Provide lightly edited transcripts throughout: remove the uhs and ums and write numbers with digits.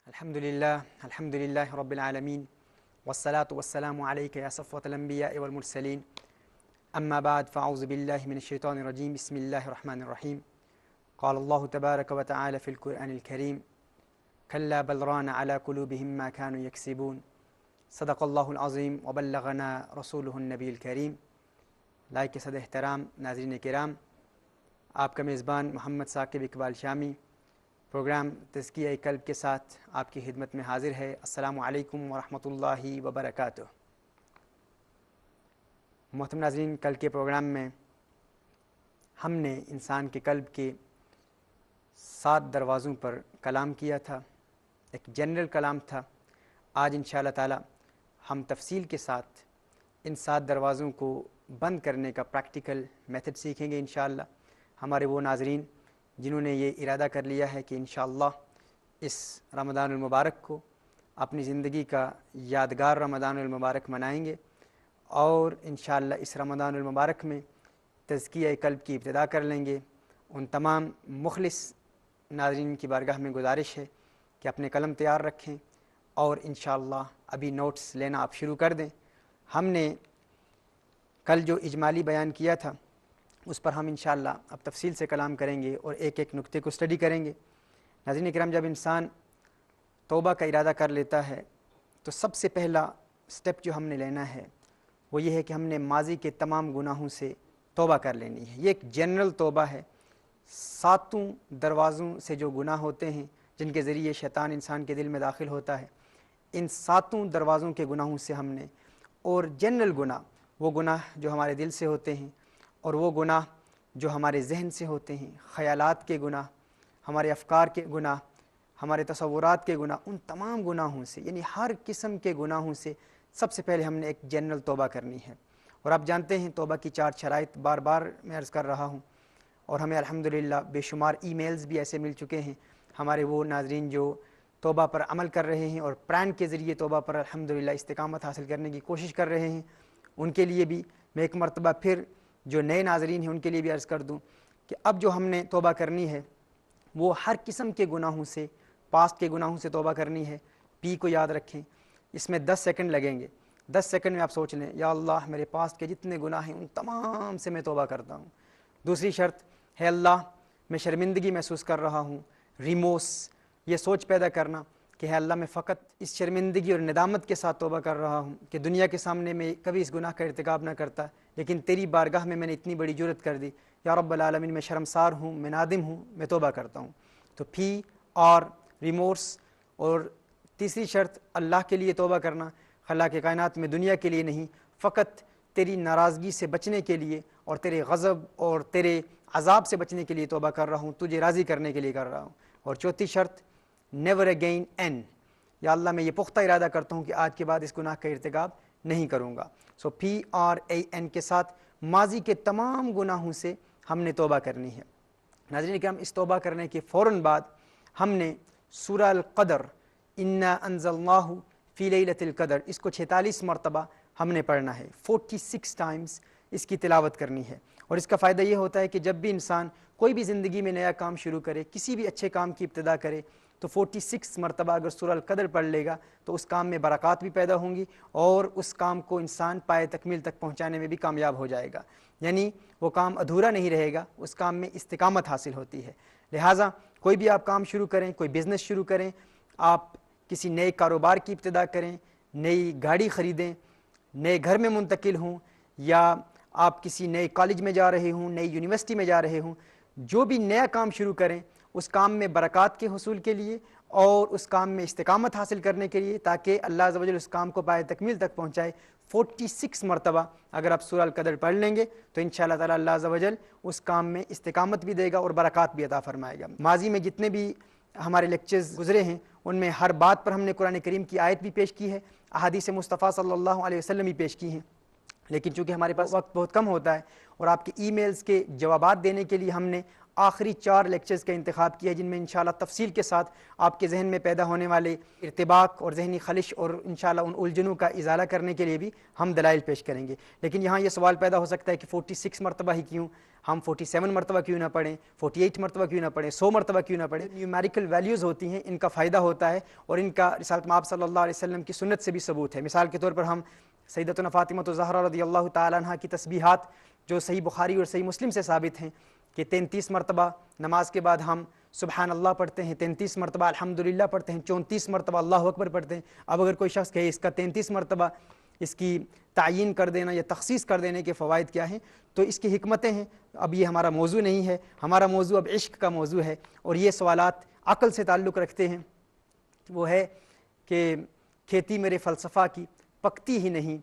الحمدللہ رب العالمین والصلاة والسلام علیک یا صفوۃ الانبیاء والمرسلین اما بعد فاعوذ باللہ من الشیطان الرجیم بسم اللہ الرحمن الرحیم قال اللہ تبارک وتعالی فی القرآن الکریم کلا بل ران علی قلوبہم ما كانوا یکسبون صدق اللہ العظیم وبلغنا رسولہ النبی الکریم۔ لائق صد احترام ناظرین کرام، آپ کا میزبان محمد ثاقب اقبال شامی پروگرام تزکیہ قلب کے ساتھ آپ کی خدمت میں حاضر ہے۔ السلام علیکم ورحمۃ اللہ وبرکاتہ۔ محترم ناظرین، کل کے پروگرام میں ہم نے انسان کے قلب کے 7 دروازوں پر کلام کیا تھا، ایک جنرل کلام تھا۔ آج انشاءاللہ تعالی ہم تفصیل کے ساتھ ان 7 دروازوں کو بند کرنے کا پریکٹیکل میتھڈ سیکھیں گے انشاءاللہ۔ ہمارے وہ ناظرین جنہوں نے یہ ارادہ کر لیا ہے کہ انشاءاللہ اس رمضان المبارک کو اپنی زندگی کا یادگار رمضان المبارک منائیں گے، اور انشاءاللہ اس رمضان المبارک میں تزکیہ قلب کی ابتدا کر لیں گے، ان تمام مخلص ناظرین کی بارگاہ میں گزارش ہے کہ اپنے قلم تیار رکھیں اور انشاءاللہ ابھی نوٹس لینا آپ شروع کر دیں۔ ہم نے کل جو اجمالی بیان کیا تھا اس پر ہم انشاءاللہ اب تفصیل سے کلام کریں گے اور ایک ایک نقطے کو اسٹڈی کریں گے۔ ناظرین کرام، جب انسان توبہ کا ارادہ کر لیتا ہے تو سب سے پہلا سٹیپ جو ہم نے لینا ہے وہ یہ ہے کہ ہم نے ماضی کے تمام گناہوں سے توبہ کر لینی ہے۔ یہ ایک جنرل توبہ ہے۔ 7 دروازوں سے جو گناہ ہوتے ہیں جن کے ذریعے شیطان انسان کے دل میں داخل ہوتا ہے، ان 7 دروازوں کے گناہوں سے ہم نے، اور جنرل گناہ وہ گناہ جو ہمارے دل سے ہوتے ہیں، اور وہ گناہ جو ہمارے ذہن سے ہوتے ہیں، خیالات کے گناہ، ہمارے افکار کے گناہ، ہمارے تصورات کے گناہ، ان تمام گناہوں سے، یعنی ہر قسم کے گناہوں سے سب سے پہلے ہم نے ایک جنرل توبہ کرنی ہے۔ اور آپ جانتے ہیں توبہ کی 4 شرائط بار بار میں عرض کر رہا ہوں، اور ہمیں الحمدللہ بے شمار ای میلز بھی ایسے مل چکے ہیں ہمارے وہ ناظرین جو توبہ پر عمل کر رہے ہیں اور پران کے ذریعے توبہ پر الحمدللہ استقامت حاصل کرنے کی کوشش کر رہے ہیں۔ ان کے لیے بھی میں ایک مرتبہ پھر جو نئے ناظرین ہیں ان کے لیے بھی عرض کر دوں کہ اب جو ہم نے توبہ کرنی ہے وہ ہر قسم کے گناہوں سے، پاسٹ کے گناہوں سے توبہ کرنی ہے۔ پی کو یاد رکھیں، اس میں 10 سیکنڈ لگیں گے۔ 10 سیکنڈ میں آپ سوچ لیں، یا اللہ میرے پاسٹ کے جتنے گناہ ہیں ان تمام سے میں توبہ کرتا ہوں۔ دوسری شرط ہے اللہ میں شرمندگی محسوس کر رہا ہوں، ریموس، یہ سوچ پیدا کرنا کہ ہے اللہ میں فقط اس شرمندگی اور ندامت کے ساتھ توبہ کر رہا ہوں کہ دنیا کے سامنے میں کبھی اس گناہ کا ارتکاب نہ کرتا، لیکن تیری بارگاہ میں نے اتنی بڑی جرت کر دی، یا رب العالمین میں شرمسار ہوں، میں نادم ہوں، میں توبہ کرتا ہوں۔ تو پی اور ریمورس۔ اور تیسری شرط اللہ کے لیے توبہ کرنا، خلا کے کائنات میں دنیا کے لیے نہیں، فقط تیری ناراضگی سے بچنے کے لیے اور تیرے غضب اور تیرے عذاب سے بچنے کے لیے توبہ کر رہا ہوں، تجھے راضی کرنے کے لیے کر رہا ہوں۔ اور چوتھی شرط نیور اگین این، یا اللہ میں یہ پختہ ارادہ کرتا ہوں کہ آج کے بعد اس گناہ کا ارتکاب نہیں کروں گا۔ سو پی آر اے این کے ساتھ ماضی کے تمام گناہوں سے ہم نے توبہ کرنی ہے۔ ناظرین کرام، اس توبہ کرنے کے فوراً بعد ہم نے سورہ القدر، انا انزلناہ فی لیلۃ القدر، اس کو 46 مرتبہ ہم نے پڑھنا ہے، 46 ٹائمز اس کی تلاوت کرنی ہے۔ اور اس کا فائدہ یہ ہوتا ہے کہ جب بھی انسان کوئی بھی زندگی میں نیا کام شروع کرے، کسی بھی اچھے کام کی ابتدا کرے، تو 46 مرتبہ اگر سورہ القدر پڑھ لے گا تو اس کام میں برکات بھی پیدا ہوں گی اور اس کام کو انسان پائے تکمیل تک پہنچانے میں بھی کامیاب ہو جائے گا، یعنی وہ کام ادھورا نہیں رہے گا، اس کام میں استقامت حاصل ہوتی ہے۔ لہٰذا کوئی بھی آپ کام شروع کریں، کوئی بزنس شروع کریں، آپ کسی نئے کاروبار کی ابتدا کریں، نئی گاڑی خریدیں، نئے گھر میں منتقل ہوں، یا آپ کسی نئے کالج میں جا رہے ہوں، نئی یونیورسٹی میں جا رہے ہوں، جو بھی نیا کام شروع کریں اس کام میں برکات کے حصول کے لیے اور اس کام میں استقامت حاصل کرنے کے لیے، تاکہ اللہ عز و جل اس کام کو پائے تکمیل تک پہنچائے، 46 مرتبہ اگر آپ سورہ القدر پڑھ لیں گے تو انشاءاللہ تعالی اللہ عز و جل اس کام میں استقامت بھی دے گا اور برکات بھی عطا فرمائے گا۔ ماضی میں جتنے بھی ہمارے لیکچرز گزرے ہیں ان میں ہر بات پر ہم نے قرآن کریم کی آیت بھی پیش کی ہے، احادیث مصطفیٰ صلی اللہ علیہ وسلم بھی پیش کی ہیں، لیکن چونکہ ہمارے پاس وقت بہت کم ہوتا ہے اور آپ کے ای میلز کے جوابات دینے کے لیے ہم نے آخری 4 لیکچرز کا انتخاب کیا ہے، جن میں انشاءاللہ تفصیل کے ساتھ آپ کے ذہن میں پیدا ہونے والے ارتباک اور ذہنی خلش اور انشاءاللہ ان الجھنوں کا ازالہ کرنے کے لیے بھی ہم دلائل پیش کریں گے۔ لیکن یہاں یہ سوال پیدا ہو سکتا ہے کہ 46 مرتبہ ہی کیوں، ہم 47 مرتبہ کیوں نہ پڑھیں، 48 مرتبہ کیوں نہ پڑھیں، 100 مرتبہ کیوں نہ پڑھیں؟ نیومیریکل ویلیوز ہوتی ہیں، ان کا فائدہ ہوتا ہے اور ان کا رسالت مآب صلی اللہ علیہ وسلم کی سنت سے بھی ثبوت ہے۔ مثال کے طور پر ہم سیدتنا فاطمہ الزہرا رضی اللہ تعالیٰ عنہ کی تسبیحات جو صحیح بخاری اور صحیح مسلم سے ثابت ہیں کہ 33 مرتبہ نماز کے بعد ہم سبحان اللہ پڑھتے ہیں، 33 مرتبہ الحمدللہ پڑھتے ہیں، 34 مرتبہ اللہ اکبر پڑھتے ہیں۔ اب اگر کوئی شخص کہے اس کا 33 مرتبہ اس کی تعیین کر دینا یا تخصیص کر دینے کے فوائد کیا ہیں، تو اس کی حکمتیں ہیں۔ اب یہ ہمارا موضوع نہیں ہے، ہمارا موضوع اب عشق کا موضوع ہے، اور یہ سوالات عقل سے تعلق رکھتے ہیں۔ وہ ہے کہ کھیتی میرے فلسفہ کی پکتی ہی نہیں،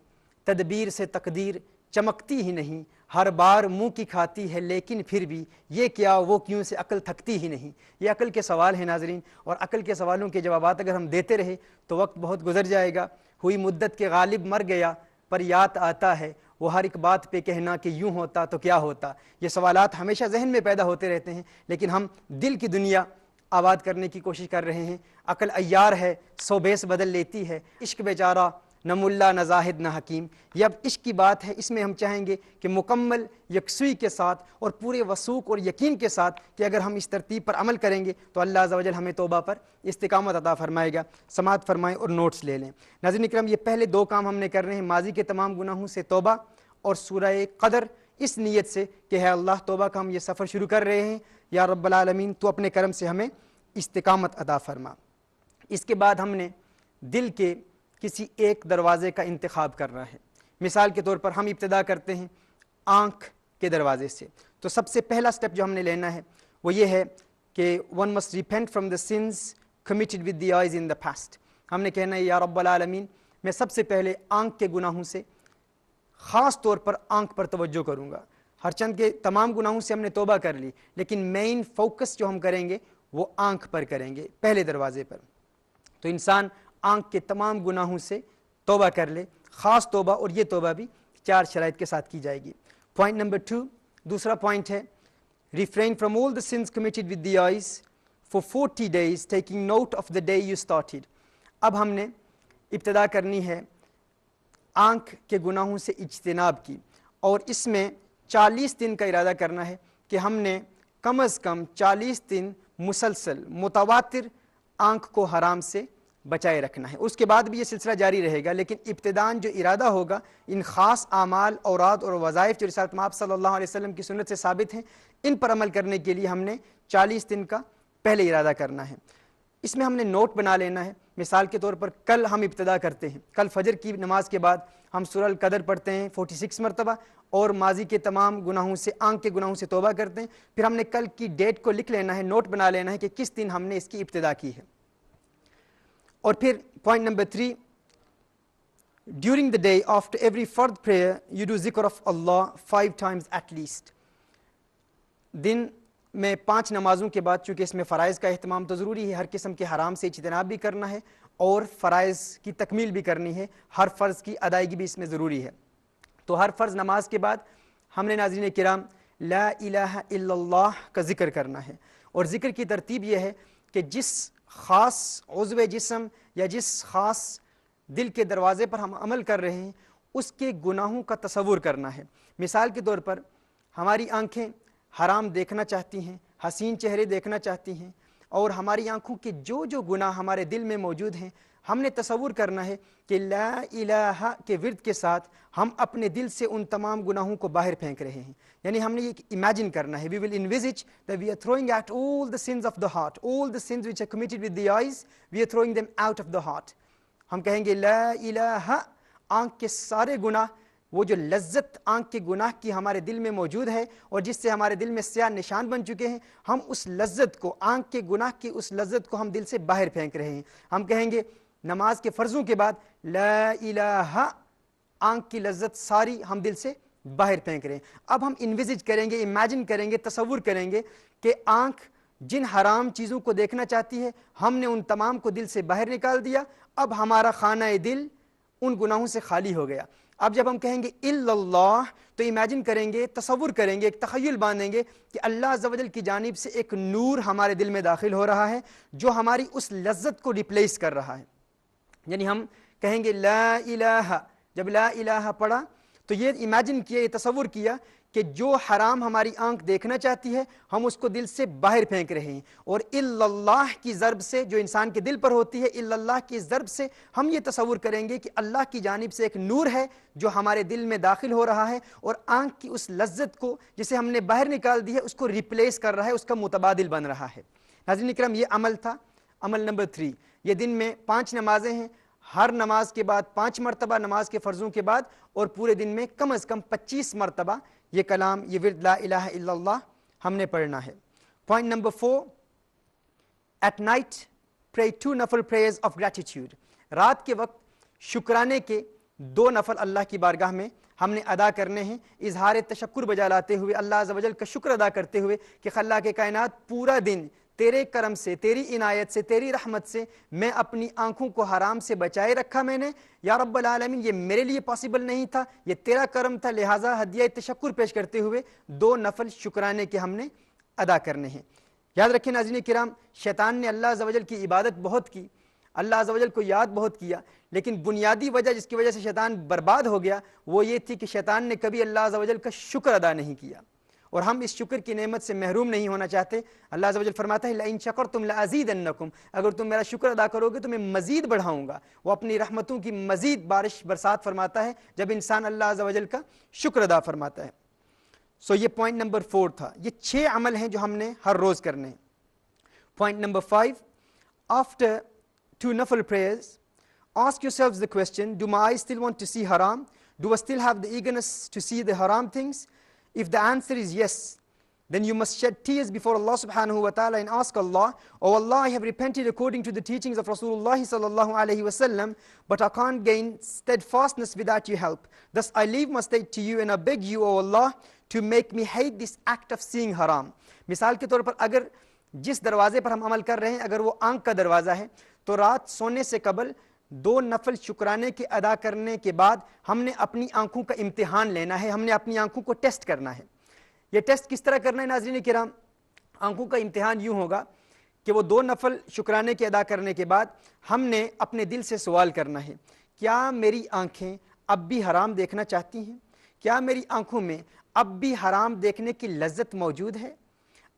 تدبیر سے تقدیر چمکتی ہی نہیں، ہر بار منہ کی کھاتی ہے لیکن پھر بھی یہ کیا وہ کیوں سے عقل تھکتی ہی نہیں۔ یہ عقل کے سوال ہیں ناظرین، اور عقل کے سوالوں کے جوابات اگر ہم دیتے رہے تو وقت بہت گزر جائے گا۔ ہوئی مدت کے غالب مر گیا پر یاد آتا ہے وہ ہر ایک بات پہ کہنا کہ یوں ہوتا تو کیا ہوتا۔ یہ سوالات ہمیشہ ذہن میں پیدا ہوتے رہتے ہیں، لیکن ہم دل کی دنیا آباد کرنے کی کوشش کر رہے ہیں۔ عقل عیار ہے 100 بیس بدل لیتی ہے، عشق بیچارہ نہ ملا نہ زاہد نہ حکیم۔ یہ اب عشق کی بات ہے، اس میں ہم چاہیں گے کہ مکمل یکسوئی کے ساتھ اور پورے وثوق اور یقین کے ساتھ کہ اگر ہم اس ترتیب پر عمل کریں گے تو اللہ عز و جل ہمیں توبہ پر استقامت عطا فرمائے گا۔ سماعت فرمائیں اور نوٹس لے لیں۔ ناظرین اکرام، یہ پہلے 2 کام ہم نے کرنے ہیں، ماضی کے تمام گناہوں سے توبہ اور سورہ قدر، اس نیت سے کہ ہے اللہ توبہ کا ہم یہ سفر شروع کر رہے ہیں، یا رب العالمین تو اپنے کرم سے ہمیں استقامت عطا فرما۔ اس کے بعد ہم نے دل کے کسی ایک دروازے کا انتخاب کرنا ہے۔ مثال کے طور پر ہم ابتدا کرتے ہیں آنکھ کے دروازے سے، تو سب سے پہلا سٹیپ جو ہم نے لینا ہے وہ یہ ہے کہ one must repent from the sins committed with the eyes in the past۔ ہم نے کہنا ہے یا رب العالمین میں سب سے پہلے آنکھ کے گناہوں سے خاص طور پر آنکھ پر توجہ کروں گا۔ ہر چند کے تمام گناہوں سے ہم نے توبہ کر لی، لیکن مین فوکس جو ہم کریں گے وہ آنکھ پر کریں گے، پہلے دروازے پر۔ تو انسان آنکھ کے تمام گناہوں سے توبہ کر لے، خاص توبہ، اور یہ توبہ بھی 4 شرائط کے ساتھ کی جائے گی۔ پوائنٹ نمبر 2، دوسرا پوائنٹ ہے refrain from all the sins committed with the eyes for 40 days taking note of the day you started۔ اب ہم نے ابتدا کرنی ہے آنکھ کے گناہوں سے اجتناب کی، اور اس میں 40 دن کا ارادہ کرنا ہے کہ ہم نے کم از کم 40 دن مسلسل متواتر آنکھ کو حرام سے بچائے رکھنا ہے۔ اس کے بعد بھی یہ سلسلہ جاری رہے گا، لیکن ابتداً جو ارادہ ہوگا ان خاص اعمال، اوراد اور وظائف جو رسالت مآب صلی اللہ علیہ وسلم کی سنت سے ثابت ہیں، ان پر عمل کرنے کے لیے ہم نے 40 دن کا پہلے ارادہ کرنا ہے۔ اس میں ہم نے نوٹ بنا لینا ہے۔ مثال کے طور پر کل ہم ابتدا کرتے ہیں، کل فجر کی نماز کے بعد ہم سورہ القدر پڑھتے ہیں 46 مرتبہ، اور ماضی کے تمام گناہوں سے، آنکھ کے گناہوں سے توبہ کرتے ہیں۔ پھر ہم نے کل کی ڈیٹ کو لکھ لینا ہے، نوٹ بنا لینا ہے کہ کس دن ہم نے اس کی ابتدا کی ہے۔ اور پھر point number 3، during the day after every فرد پریئر یو ڈو ذکر of Allah 5 times at least. دن میں 5 نمازوں کے بعد، چونکہ اس میں فرائض کا اہتمام تو ضروری ہے، ہر قسم کے حرام سے اجتناب بھی کرنا ہے اور فرائض کی تکمیل بھی کرنی ہے، ہر فرض کی ادائیگی بھی اس میں ضروری ہے۔ تو ہر فرض نماز کے بعد ہم نے ناظرین کرام لا الہ الا اللہ کا ذکر کرنا ہے، اور ذکر کی ترتیب یہ ہے کہ جس خاص عضو جسم یا جس خاص دل کے دروازے پر ہم عمل کر رہے ہیں اس کے گناہوں کا تصور کرنا ہے۔ مثال کے طور پر ہماری آنکھیں حرام دیکھنا چاہتی ہیں، حسین چہرے دیکھنا چاہتی ہیں، اور ہماری آنکھوں کے جو جو گناہ ہمارے دل میں موجود ہیں، ہم نے تصور کرنا ہے کہ لا الہ کے ورد کے ساتھ ہم اپنے دل سے ان تمام گناہوں کو باہر پھینک رہے ہیں۔ یعنی ہم نے یہ امیجن کرنا ہے، we will envisage that we are throwing out all the sins of the heart, all the sins which are committed with the eyes, we are throwing them out of the heart۔ ہم کہیں گے لا الہ، آنکھ کے سارے گناہ، وہ جو لذت آنکھ کے گناہ کی ہمارے دل میں موجود ہے اور جس سے ہمارے دل میں سیاہ نشان بن چکے ہیں، ہم اس لذت کو، آنکھ کے گناہ کی اس لذت کو ہم دل سے باہر پھینک رہے ہیں۔ ہم کہیں گے نماز کے فرضوں کے بعد لا الہ، آنکھ کی لذت ساری ہم دل سے باہر پھینک رہے ہیں۔ اب ہم انویزج کریں گے، امیجن کریں گے، تصور کریں گے کہ آنکھ جن حرام چیزوں کو دیکھنا چاہتی ہے ہم نے ان تمام کو دل سے باہر نکال دیا، اب ہمارا خانہ دل ان گناہوں سے خالی ہو گیا۔ اب جب ہم کہیں گے الا اللہ تو امیجن کریں گے، تصور کریں گے، ایک تخیل باندھیں گے کہ اللہ عز و جل کی جانب سے ایک نور ہمارے دل میں داخل ہو رہا ہے جو ہماری اس لذت کو ریپلیس کر رہا ہے. یعنی ہم کہیں گے لا الہ، جب لا الہ پڑھا تو یہ امیجن کیا، یہ تصور کیا کہ جو حرام ہماری آنکھ دیکھنا چاہتی ہے ہم اس کو دل سے باہر پھینک رہے ہیں، اور الا اللہ کی ضرب سے جو انسان کے دل پر ہوتی ہے، الا اللہ کی ضرب سے ہم یہ تصور کریں گے کہ اللہ کی جانب سے ایک نور ہے جو ہمارے دل میں داخل ہو رہا ہے اور آنکھ کی اس لذت کو جسے ہم نے باہر نکال دی ہے اس کو ریپلیس کر رہا ہے، اس کا متبادل بن رہا ہے. ناظرین کرام، یہ عمل تھا. عمل نمبر 3، یہ دن میں 5 نمازیں ہیں، ہر نماز کے بعد 5 مرتبہ نماز کے فرضوں کے بعد، اور پورے دن میں کم از کم 25 مرتبہ یہ کلام، یہ ورد لا الہ الا اللہ ہم نے پڑھنا ہے. پوائنٹ نمبر 4، ایٹ نائٹ پرے 2 نفل پریئرز آف گریٹیٹیوڈ. رات کے وقت شکرانے کے 2 نفل اللہ کی بارگاہ میں ہم نے ادا کرنے ہیں، اظہار تشکر بجا لاتے ہوئے، اللہ عز و جل کا شکر ادا کرتے ہوئے کہ خلاق کائنات پورا دن تیرے کرم سے، تیری عنایت سے، تیری رحمت سے میں اپنی آنکھوں کو حرام سے بچائے رکھا میں نے، یا رب العالمین یہ میرے لیے پاسبل نہیں تھا، یہ تیرا کرم تھا، لہٰذا ہدیہ تشکر پیش کرتے ہوئے 2 نفل شکرانے کے ہم نے ادا کرنے ہیں. یاد رکھیں ناظرین کرام، شیطان نے اللہ عز و جل کی عبادت بہت کی، اللہ عز و جل کو یاد بہت کیا، لیکن بنیادی وجہ جس کی وجہ سے شیطان برباد ہو گیا وہ یہ تھی کہ شیطان نے کبھی اللہ عز و جل کا شکر ادا نہیں کیا، اور ہم اس شکر کی نعمت سے محروم نہیں ہونا چاہتے. اللہ عز و جل فرماتا ہے لئن شکرتم لازیدنکم، اگر تم میرا شکر ادا کرو گے تو میں مزید بڑھاؤں گا. وہ اپنی رحمتوں کی مزید بارش برسات فرماتا ہے جب انسان اللہ عز و جل کا شکر ادا فرماتا ہے. یہ پوائنٹ نمبر 4 تھا. یہ 6 عمل ہیں جو ہم نے ہر روز کرنے ہیں. پوائنٹ نمبر 5، آفٹر 2 نفل prayers, ask yourselves the question, do my eyes still want to see haram? Do I still have the eagerness to see the haram things? If the answer is yes, then you must shed tears before Allah subhanahu wa ta'ala and ask Allah, oh Allah, I have repented according to the teachings of Rasulullah sallallahu alayhi wa sallam, but I can't gain steadfastness without your help. Thus I leave my state to you and I beg you, oh Allah, to make me hate this act of seeing haram. مثال کے طور پر اگر جس دروازے پر ہم عمل کر رہے ہیں اگر وہ آنکھ کا دروازہ ہے تو رات سونے سے قبل 2 نفل شکرانے کے ادا کرنے کے بعد ہم نے اپنی آنکھوں کا امتحان لینا ہے، ہم نے اپنی آنکھوں کو ٹیسٹ کرنا ہے. یہ ٹیسٹ کس طرح کرنا ہے ناظرین کرام؟ آنکھوں کا امتحان یوں ہوگا کہ وہ 2 نفل شکرانے کے ادا کرنے کے بعد ہم نے اپنے دل سے سوال کرنا ہے، کیا میری آنکھیں اب بھی حرام دیکھنا چاہتی ہیں؟ کیا میری آنکھوں میں اب بھی حرام دیکھنے کی لذت موجود ہے؟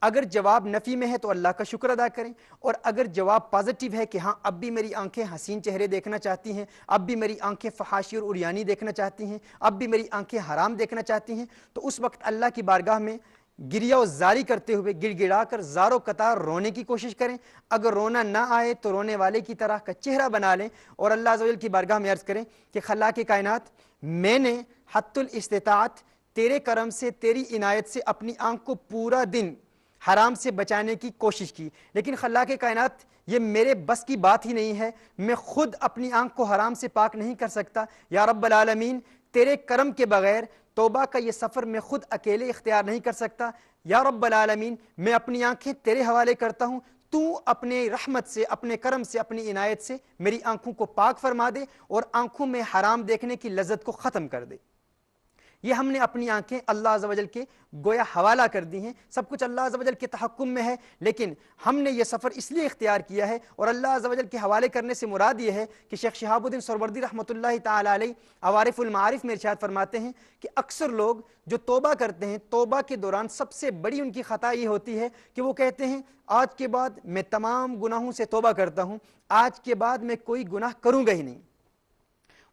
اگر جواب نفی میں ہے تو اللہ کا شکر ادا کریں، اور اگر جواب پازیٹیو ہے کہ ہاں اب بھی میری آنکھیں حسین چہرے دیکھنا چاہتی ہیں، اب بھی میری آنکھیں فحاشی اور عریانی دیکھنا چاہتی ہیں، اب بھی میری آنکھیں حرام دیکھنا چاہتی ہیں، تو اس وقت اللہ کی بارگاہ میں گریہ و زاری کرتے ہوئے گڑ گڑا کر زار و قطار رونے کی کوشش کریں. اگر رونا نہ آئے تو رونے والے کی طرح کا چہرہ بنا لیں اور اللہ عز و جل کی بارگاہ میں عرض کریں کہ خلاق کائنات میں نے حد الاستطاعت تیرے کرم سے، تیری عنایت سے اپنی آنکھ کو پورا دن حرام سے بچانے کی کوشش کی، لیکن خلاق کائنات یہ میرے بس کی بات ہی نہیں ہے، میں خود اپنی آنکھ کو حرام سے پاک نہیں کر سکتا. یا رب العالمین تیرے کرم کے بغیر توبہ کا یہ سفر میں خود اکیلے اختیار نہیں کر سکتا. یا رب العالمین میں اپنی آنکھیں تیرے حوالے کرتا ہوں، تو اپنے رحمت سے، اپنے کرم سے، اپنی عنایت سے میری آنکھوں کو پاک فرما دے اور آنکھوں میں حرام دیکھنے کی لذت کو ختم کر دے. یہ ہم نے اپنی آنکھیں اللہ عز و جل کے گویا حوالہ کر دی ہیں، سب کچھ اللہ عز و جل کے تحکم میں ہے، لیکن ہم نے یہ سفر اس لیے اختیار کیا ہے اور اللہ عز و جل کے حوالے کرنے سے مراد یہ ہے کہ شیخ شہاب الدین سہروردی رحمۃ اللہ تعالی علیہ عوارف المعارف میں ارشاد فرماتے ہیں کہ اکثر لوگ جو توبہ کرتے ہیں، توبہ کے دوران سب سے بڑی ان کی خطا یہ ہوتی ہے کہ وہ کہتے ہیں آج کے بعد میں تمام گناہوں سے توبہ کرتا ہوں، آج کے بعد میں کوئی گناہ کروں گا ہی نہیں.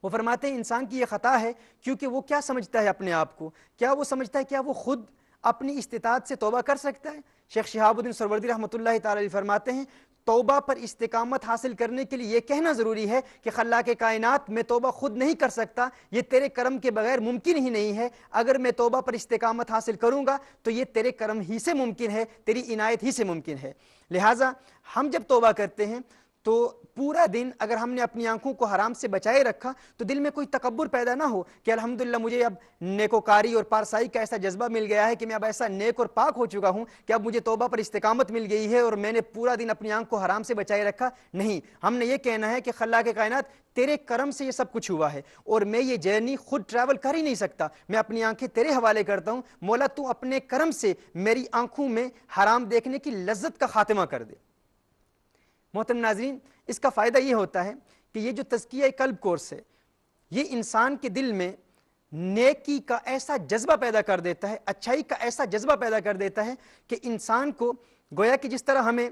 وہ فرماتے ہیں انسان کی یہ خطا ہے کیونکہ وہ کیا سمجھتا ہے اپنے آپ کو، کیا وہ سمجھتا ہے کیا وہ خود اپنی استطاعت سے توبہ کر سکتا ہے؟ شیخ شہاب الدین سہروردی رحمۃ اللہ تعالی علیہ فرماتے ہیں توبہ پر استقامت حاصل کرنے کے لیے یہ کہنا ضروری ہے کہ خلاق کائنات میں توبہ خود نہیں کر سکتا، یہ تیرے کرم کے بغیر ممکن ہی نہیں ہے، اگر میں توبہ پر استقامت حاصل کروں گا تو یہ تیرے کرم ہی سے ممکن ہے، تیری عنایت ہی سے ممکن ہے. لہٰذا ہم جب توبہ کرتے ہیں تو پورا دن اگر ہم نے اپنی آنکھوں کو حرام سے بچائے رکھا تو دل میں کوئی تکبر پیدا نہ ہو کہ الحمدللہ مجھے اب نیکوکاری اور پارسائی کا ایسا جذبہ مل گیا ہے کہ میں اب ایسا نیک اور پاک ہو چکا ہوں کہ اب مجھے توبہ پر استقامت مل گئی ہے اور میں نے پورا دن اپنی آنکھ کو حرام سے بچائے رکھا. نہیں، ہم نے یہ کہنا ہے کہ خلاق کائنات تیرے کرم سے یہ سب کچھ ہوا ہے اور میں یہ جرنی خود ٹریول کر ہی نہیں سکتا، میں اپنی آنکھیں تیرے حوالے کرتا ہوں. مولا تو اپنے کرم سے میری آنکھوں میں حرام دیکھنے کی لذت کا خاتمہ کر دے. محترم ناظرین، اس کا فائدہ یہ ہوتا ہے کہ یہ جو تزکیہ قلب کورس ہے یہ انسان کے دل میں نیکی کا ایسا جذبہ پیدا کر دیتا ہے، اچھائی کا ایسا جذبہ پیدا کر دیتا ہے کہ انسان کو گویا کہ جس طرح ہمیں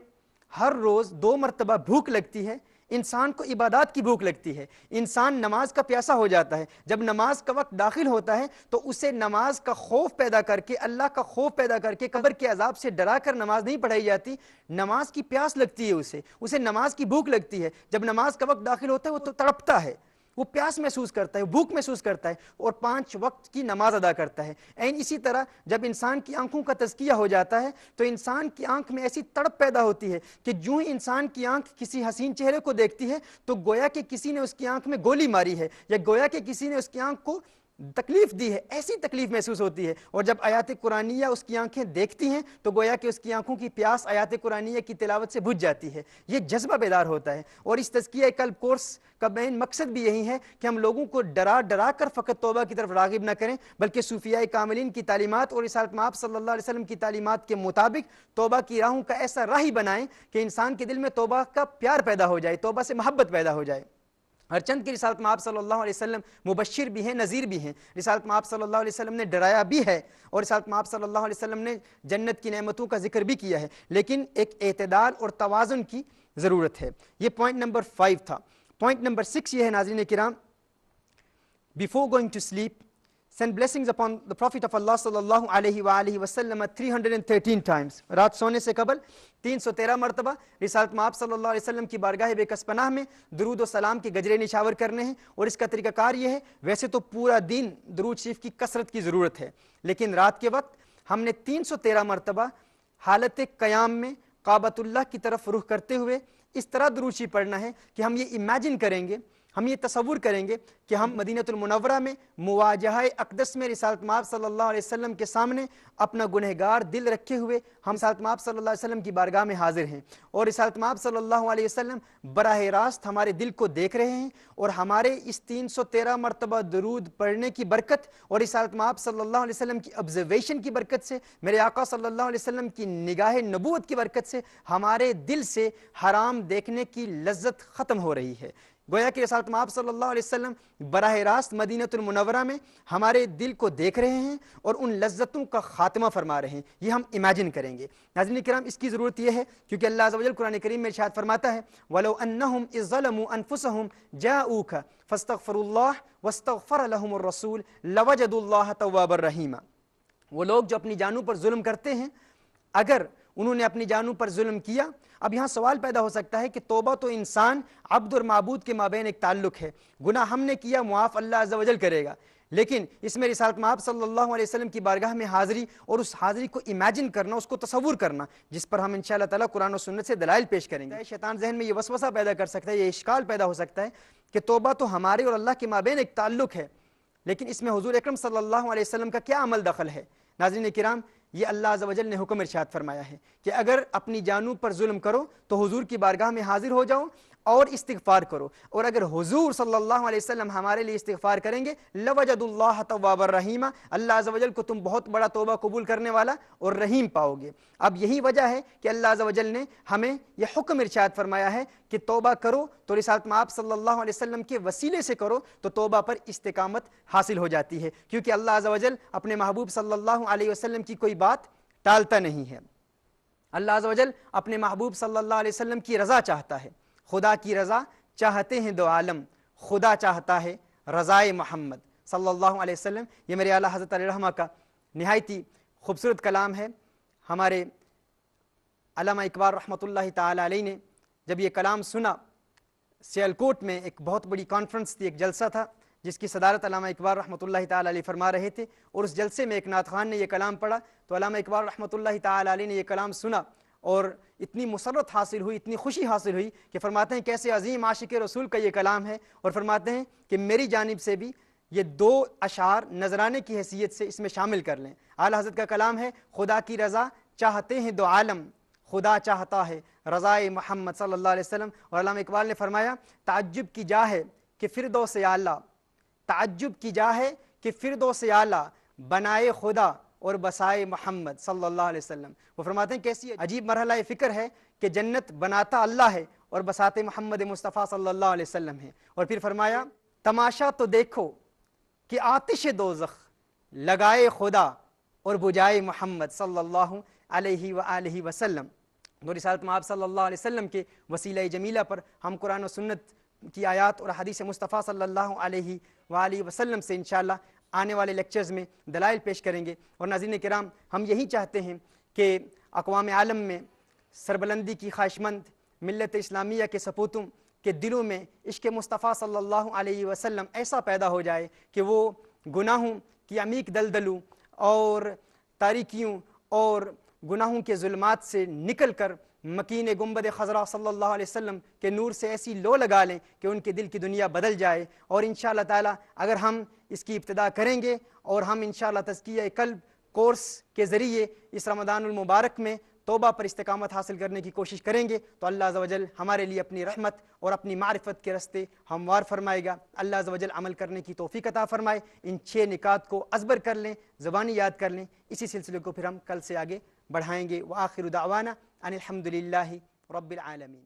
ہر روز 2 مرتبہ بھوک لگتی ہے، انسان کو عبادات کی بھوک لگتی ہے. انسان نماز کا پیاسا ہو جاتا ہے، جب نماز کا وقت داخل ہوتا ہے تو اسے نماز کا خوف پیدا کر کے، اللہ کا خوف پیدا کر کے، قبر کے عذاب سے ڈرا کر نماز نہیں پڑھائی جاتی. نماز کی پیاس لگتی ہے، اسے نماز کی بھوک لگتی ہے. جب نماز کا وقت داخل ہوتا ہے وہ تو تڑپتا ہے، وہ پیاس محسوس کرتا ہے، بھوک محسوس کرتا ہے اور 5 وقت کی نماز ادا کرتا ہے. اینڈ اسی طرح جب انسان کی آنکھوں کا تزکیہ ہو جاتا ہے تو انسان کی آنکھ میں ایسی تڑپ پیدا ہوتی ہے کہ جو ہی انسان کی آنکھ کسی حسین چہرے کو دیکھتی ہے تو گویا کہ کسی نے اس کی آنکھ میں گولی ماری ہے یا گویا کہ کسی نے اس کی آنکھ کو تکلیف دی ہے، ایسی تکلیف محسوس ہوتی ہے. اور جب آیات قرآنیہ اس کی آنکھیں دیکھتی ہیں تو گویا کہ اس کی آنکھوں کی پیاس آیات قرآنیہ کی تلاوت سے بجھ جاتی ہے. یہ جذبہ بیدار ہوتا ہے. اور اس تزکیہ قلب کورس کا مین مقصد بھی یہی ہے کہ ہم لوگوں کو ڈرا ڈرا کر فقط توبہ کی طرف راغب نہ کریں، بلکہ صوفیاء کاملین کی تعلیمات اور رسالت مآب صلی اللہ علیہ وسلم کی تعلیمات کے مطابق توبہ کی راہوں کا ایسا راہی بنائیں کہ انسان کے دل میں توبہ کا پیار پیدا ہو جائے، توبہ سے محبت پیدا ہو جائے. ہرچند کہ رسالت مآب صلی اللہ علیہ وسلم مبشر بھی ہیں، نذیر بھی ہیں. رسالت مآب صلی اللہ علیہ وسلم نے ڈرایا بھی ہے اور رسالت مآب صلی اللہ علیہ وسلم نے جنت کی نعمتوں کا ذکر بھی کیا ہے، لیکن ایک اعتدال اور توازن کی ضرورت ہے. یہ پوائنٹ نمبر 5 تھا. پوائنٹ نمبر 6 یہ ہے ناظرین کرام، before going to sleep send blessings upon the Prophet of Allah sallallahu alayhi wa sallam 313 times. رات سونے سے قبل 313 مرتبہ رسالت مآب صلی اللہ علیہ وسلم کی بارگاہ بے کس پناہ میں درود و سلام کے گجرے نشاور کرنے ہیں. اور اس کا طریقہ کار یہ ہے، ویسے تو پورا دن درود شریف کی کثرت کی ضرورت ہے، لیکن رات کے وقت ہم نے 313 مرتبہ حالت قیام میں کعبۃ اللہ کی طرف رخ کرتے ہوئے اس طرح درود شریف پڑھنا ہے کہ ہم یہ امیجن کریں گے، ہم یہ تصور کریں گے کہ ہم مدینۃ المنورہ میں مواجہہ اقدس میں رسالت مآب صلی اللہ علیہ وسلم کے سامنے اپنا گنہگار دل رکھے ہوئے ہم رسالت مآب صلی اللہ علیہ وسلم کی بارگاہ میں حاضر ہیں، اور رسالت مآب صلی اللہ علیہ وسلم براہ راست ہمارے دل کو دیکھ رہے ہیں. اور ہمارے اس 313 مرتبہ درود پڑھنے کی برکت اور رسالت مآب صلی اللہ علیہ وسلم کی آبزرویشن کی برکت سے، میرے آقا صلی اللہ علیہ وسلم کی نگاہ نبوت کی برکت سے ہمارے دل سے حرام دیکھنے کی لذت ختم ہو رہی ہے. گویا کہ رسالت مآب صلی اللہ علیہ وسلم براہ راست مدینۃ المنورہ میں ہمارے دل کو دیکھ رہے ہیں اور ان لذتوں کا خاتمہ فرما رہے ہیں. یہ ہم امیجن کریں گے. ناظرین کرام، اس کی ضرورت یہ ہے کیونکہ اللہ عز و جل قرآن کریم میں ارشاد فرماتا ہے وَلَوْ أَنَّهُمْ إِذْ ظَلَمُوا أَنفُسَهُمْ جَاءُوكَ فَاسْتَغْفَرُوا اللَّهَ وَاسْتَغْفَرَ لَهُمُ الرَّسُولُ لَوَجَدُوا اللَّهَ تَوَّابًا رَحِيمًا. وہ لوگ جو اپنی جانوں پر ظلم کرتے ہیں، اگر انہوں نے اپنی جانوں پر ظلم کیا، اب یہاں سوال پیدا ہو سکتا ہے کہ توبہ تو انسان عبد اور معبود کے مابین ایک تعلق ہے، گناہ ہم نے کیا معاف اللہ عز و جل کرے گا، لیکن اس میں رسالت مآب صلی اللہ علیہ وسلم کی بارگاہ میں حاضری اور اس حاضری کو امیجن کرنا، اس کو تصور کرنا، جس پر ہم انشاءاللہ تعالیٰ قرآن و سنت سے دلائل پیش کریں گے. شیطان ذہن میں یہ وسوسہ پیدا کر سکتا ہے، یہ اشکال پیدا ہو سکتا ہے کہ توبہ تو ہمارے اور اللہ کے مابین ایک تعلق ہے، لیکن اس میں حضور اکرم صلی اللہ علیہ وسلم کا کیا عمل دخل ہے؟ ناظرین کرام، یہ اللہ عز و جل نے حکم ارشاد فرمایا ہے کہ اگر اپنی جانوں پر ظلم کرو تو حضور کی بارگاہ میں حاضر ہو جاؤ اور استغفار کرو، اور اگر حضور صلی اللہ علیہ وسلم ہمارے لیے استغفار کریں گے لَوَجَدُوا اللَّهَ تَوَّابًا رَحِيمًا، اللہ عز و جل کو تم بہت بڑا توبہ قبول کرنے والا اور رحیم پاؤ گے. اب یہی وجہ ہے کہ اللہ عز و جل نے ہمیں یہ حکم ارشاد فرمایا ہے کہ توبہ کرو تو رسالت مآب صلی اللہ علیہ وسلم کے وسیلے سے کرو تو توبہ پر استقامت حاصل ہو جاتی ہے، کیونکہ اللہ عز و جل اپنے محبوب صلی اللہ علیہ وسلم کی کوئی بات ٹالتا نہیں ہے. اللہ عز و جل اپنے محبوب صلی اللہ علیہ وسلم کی رضا چاہتا ہے. خدا کی رضا چاہتے ہیں دو عالم، خدا چاہتا ہے رضائے محمد صلی اللہ علیہ وسلم. یہ میرے اعلیٰ حضرت علیہ رحمہ کا نہایت ہی خوبصورت کلام ہے. ہمارے علامہ اقبال رحمۃ اللہ تعالی علیہ نے جب یہ کلام سنا، سیالکوٹ میں ایک بہت بڑی کانفرنس تھی، ایک جلسہ تھا جس کی صدارت علامہ اقبال رحمۃ اللہ تعالی علیہ فرما رہے تھے، اور اس جلسے میں ایک نعت خوان نے یہ کلام پڑھا تو علامہ اقبال رحمۃ اللہ تعالی علیہ نے یہ کلام سنا اور اتنی مسرت حاصل ہوئی، اتنی خوشی حاصل ہوئی کہ فرماتے ہیں کیسے عظیم عاشق رسول کا یہ کلام ہے، اور فرماتے ہیں کہ میری جانب سے بھی یہ 2 اشعار نذرانے کی حیثیت سے اس میں شامل کر لیں۔ اعلیٰ حضرت کا کلام ہے، خدا کی رضا چاہتے ہیں 2 عالم، خدا چاہتا ہے رضائے محمد صلی اللہ علیہ وسلم۔ اور علامہ اقبال نے فرمایا تعجب کی جا ہے کہ فردوس اعلیٰ، تعجب کی جا ہے کہ فردوس اعلیٰ بنائے خدا اور بسائے محمد صلی اللہ علیہ وسلم۔ وہ فرماتے ہیں کیسی عجیب مرحلہ فکر ہے کہ جنت بناتا اللہ ہے اور بساتے محمد مصطفیٰ صلی اللہ علیہ وسلم ہے۔ اور پھر فرمایا تماشا تو دیکھو کہ آتش دوزخ لگائے خدا اور بجائے محمد صلی اللہ علیہ وآلہ وسلم۔ تو رسالت مآب صلی اللہ علیہ وسلم کے وسیلہ جمیلہ پر ہم قرآن و سنت کی آیات اور حدیث مصطفیٰ صلی اللہ علیہ وآلہ وسلم سے انشاءاللہ آنے والے لیکچرز میں دلائل پیش کریں گے۔ اور ناظرین کرام، ہم یہی چاہتے ہیں کہ اقوام عالم میں سربلندی کی خواہشمند ملت اسلامیہ کے سپوتوں کے دلوں میں عشق مصطفیٰ صلی اللہ علیہ وسلم ایسا پیدا ہو جائے کہ وہ گناہوں کی عمیق دلدلوں اور تاریکیوں اور گناہوں کے ظلمات سے نکل کر مکین گنبد خضرا صلی اللہ علیہ وسلم کے نور سے ایسی لو لگا لیں کہ ان کے دل کی دنیا بدل جائے۔ اور انشاءاللہ تعالی اگر ہم اس کی ابتدا کریں گے اور ہم انشاءاللہ تزکیہ قلب کورس کے ذریعے اس رمضان المبارک میں توبہ پر استقامت حاصل کرنے کی کوشش کریں گے تو اللہ عز و جل ہمارے لیے اپنی رحمت اور اپنی معرفت کے رستے ہموار فرمائے گا۔ اللہ عز و جل عمل کرنے کی توفیق عطا فرمائے۔ ان 6 نکات کو ازبر کر لیں، زبانی یاد کر لیں۔ اسی سلسلے کو پھر ہم کل سے آگے بڑھائیں گے۔ وآخر دعوانا ان الحمد للہ رب العالمین۔